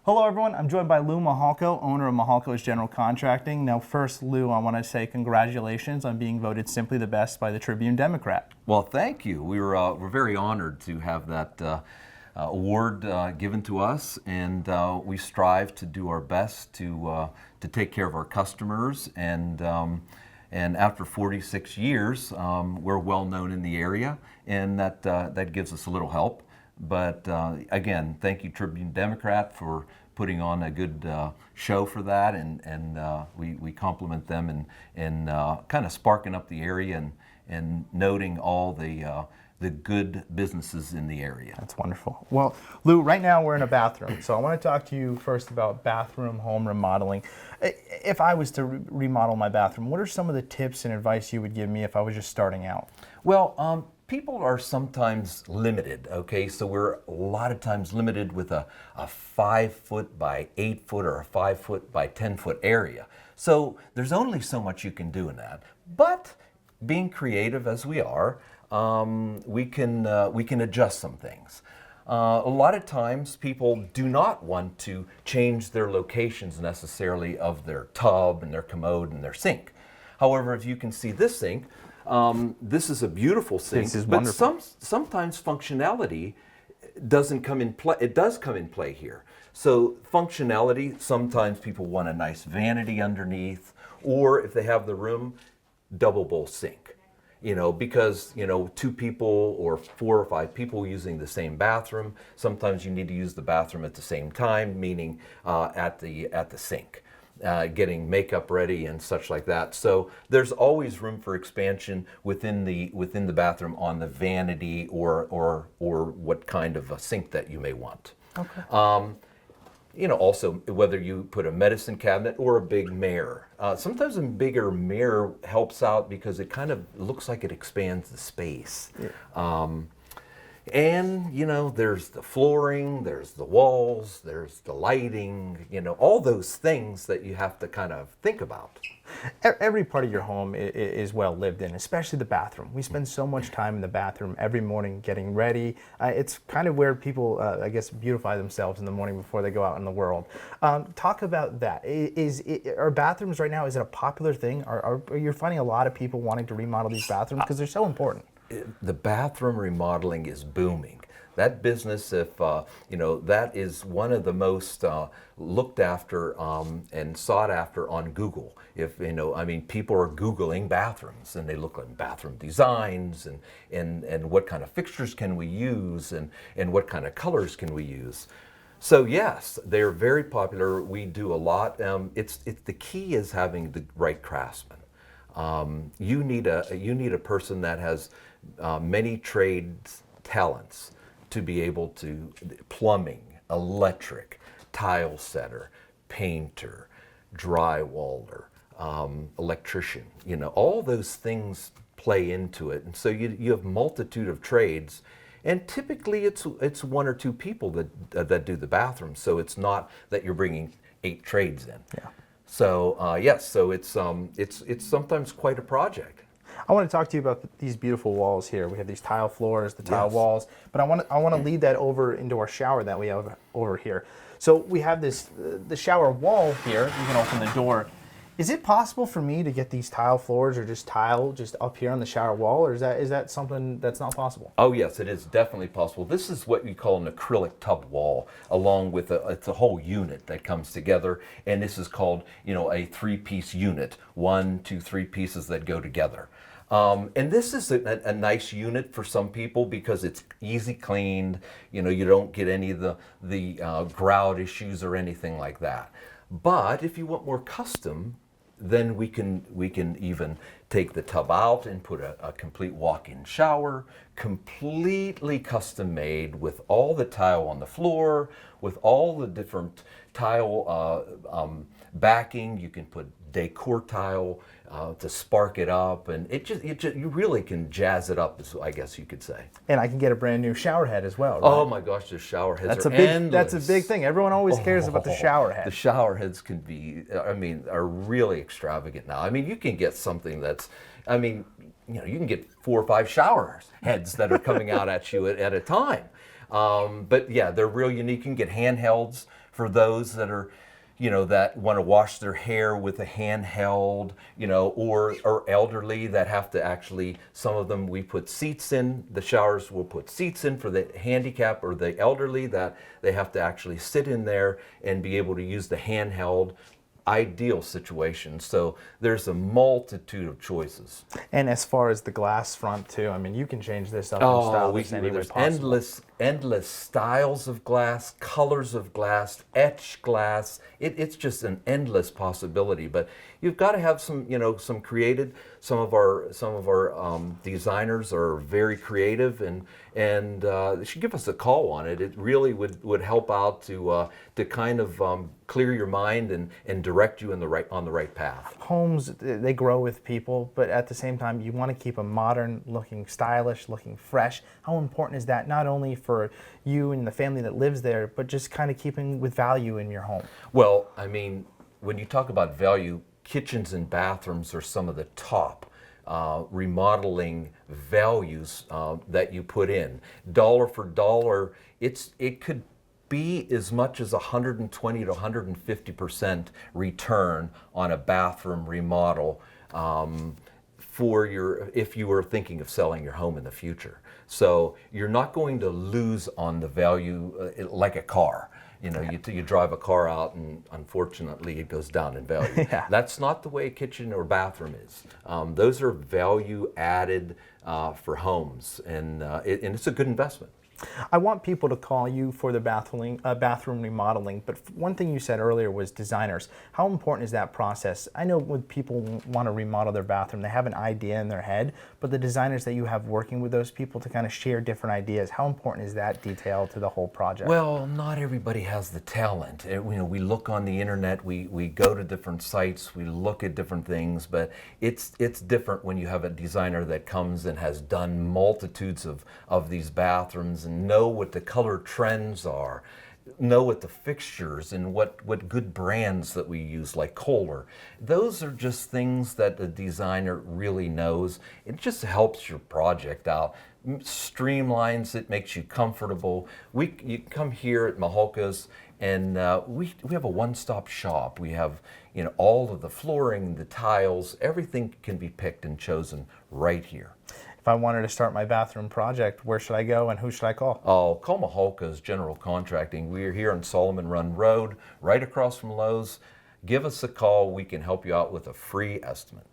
Hello everyone, I'm joined by Lou Mihalko, owner of Mihalkos General Contracting. Now first, Lou, I want to say congratulations on being voted simply the best by the Tribune Democrat. Well, thank you. We're very honored to have that award given to us, and we strive to do our best to take care of our customers. And after 46 years, we're well known in the area, and that gives us a little help. But again, thank you, Tribune Democrat, for putting on a good show for that, and we compliment them and kind of sparking up the area and noting all the good businesses in the area. That's wonderful. Well, Lou, right now we're in a bathroom, so I want to talk to you first about bathroom home remodeling. If I was to remodel my bathroom, what are some of the tips and advice you would give me if I was just starting out? Well, people are sometimes limited, okay? So we're a lot of times limited with a 5-foot by 8-foot or a 5-foot by 10-foot area. So there's only so much you can do in that. But being creative as we are, we can adjust some things. A lot of times people do not want to change their locations necessarily of their tub and their commode and their sink. However, if you can see this sink, this is a beautiful sink, this is but wonderful. sometimes functionality doesn't come in play. It does come in play here. So functionality, sometimes people want a nice vanity underneath, or if they have the room, double bowl sink. Because 2 people or 4 or 5 people using the same bathroom, sometimes you need to use the bathroom at the same time, meaning at the sink. Getting makeup ready and such like that. So there's always room for expansion within the bathroom on the vanity or what kind of a sink that you may want. Okay. Also whether you put a medicine cabinet or a big mirror. Sometimes a bigger mirror helps out because it kind of looks like it expands the space. Yeah. And there's the flooring, there's the walls, there's the lighting, all those things that you have to kind of think about. Every part of your home is well lived in, especially the bathroom. We spend so much time in the bathroom every morning getting ready. It's kind of where people, I guess, beautify themselves in the morning before they go out in the world. Talk about that. Are bathrooms right now, is it a popular thing? Are you finding a lot of people wanting to remodel these bathrooms because they're so important? The bathroom remodeling is booming. That business, that is one of the most looked after and sought after on Google. People are Googling bathrooms and they look at bathroom designs and what kind of fixtures can we use and what kind of colors can we use. So yes, they're very popular. We do a lot. It's the key is having the right craftsman. You need a person that has many trades talents to be able to plumbing, electric, tile setter, painter, drywaller, electrician. All those things play into it, and so you have multitude of trades. And typically, it's 1 or 2 people that do the bathroom. So it's not that you're bringing 8 trades in. Yeah. So yes, so it's sometimes quite a project. I want to talk to you about these beautiful walls here. We have these tile floors, the tile Yes. walls, but I want to lead that over into our shower that we have over here. So we have the shower wall here. You can open the door. Is it possible for me to get these tile floors or just tile just up here on the shower wall, or is that something that's not possible? Oh yes, it is definitely possible. This is what you call an acrylic tub wall, along with it's a whole unit that comes together, and this is called a 3-piece unit, 1, 2, 3 pieces that go together. And this is a nice unit for some people because it's easy cleaned. You don't get any of the grout issues or anything like that. But if you want more custom, then we can even take the tub out and put a complete walk-in shower, completely custom made with all the tile on the floor, with all the different tile backing. You can put decor tile to spark it up, and you really can jazz it up, I guess you could say. And I can get a brand new shower head as well, right? Oh my gosh, the shower heads endless. That's a big thing. Everyone always cares about the shower head. The shower heads can be, are really extravagant now. You can get something that's, you can get 4 or 5 shower heads that are coming out at you at a time. But yeah, they're real unique. You can get handhelds for those that are, that want to wash their hair with a handheld, or elderly that have to actually, some of them we put seats in, the showers will put seats in for the handicap or the elderly that they have to actually sit in there and be able to use the handheld. Ideal situation. So there's a multitude of choices. And as far as the glass front too, I mean, you can change this up and style this any way there's possible. endless styles of glass, colors of glass, etched glass. It's just an endless possibility. But you've got to have some creative. Some of our designers are very creative, and they should give us a call on it. It really would help out to kind of clear your mind and direct you on the right path. Homes, they grow with people, but at the same time, you want to keep them modern looking, stylish looking, fresh. How important is that, not only for you and the family that lives there, but just kind of keeping with value in your home? Well, I mean, when you talk about value, kitchens and bathrooms are some of the top remodeling values that you put in. Dollar for dollar, it could be as much as 120 to 150% return on a bathroom remodel if you were thinking of selling your home in the future. So you're not going to lose on the value like a car. You drive a car out and unfortunately it goes down in value. Yeah. That's not the way a kitchen or bathroom is. Those are value added for homes, and it's a good investment. I want people to call you for the bathroom remodeling, but one thing you said earlier was designers. How important is that process? I know when people want to remodel their bathroom, they have an idea in their head, but the designers that you have working with those people to kind of share different ideas, how important is that detail to the whole project? Well, not everybody has the talent. We look on the internet, we go to different sites, we look at different things, but it's different when you have a designer that comes and has done multitudes of these bathrooms and know what the color trends are, know what the fixtures and what good brands that we use, like Kohler. Those are just things that the designer really knows. It just helps your project out, streamlines it, makes you comfortable. You come here at Mihalkos, and we have a one-stop shop. We have all of the flooring, the tiles, everything can be picked and chosen right here. If I wanted to start my bathroom project, where should I go and who should I call? Oh, call Mihalkos General Contracting. We're here on Solomon Run Road, right across from Lowe's. Give us a call. We can help you out with a free estimate.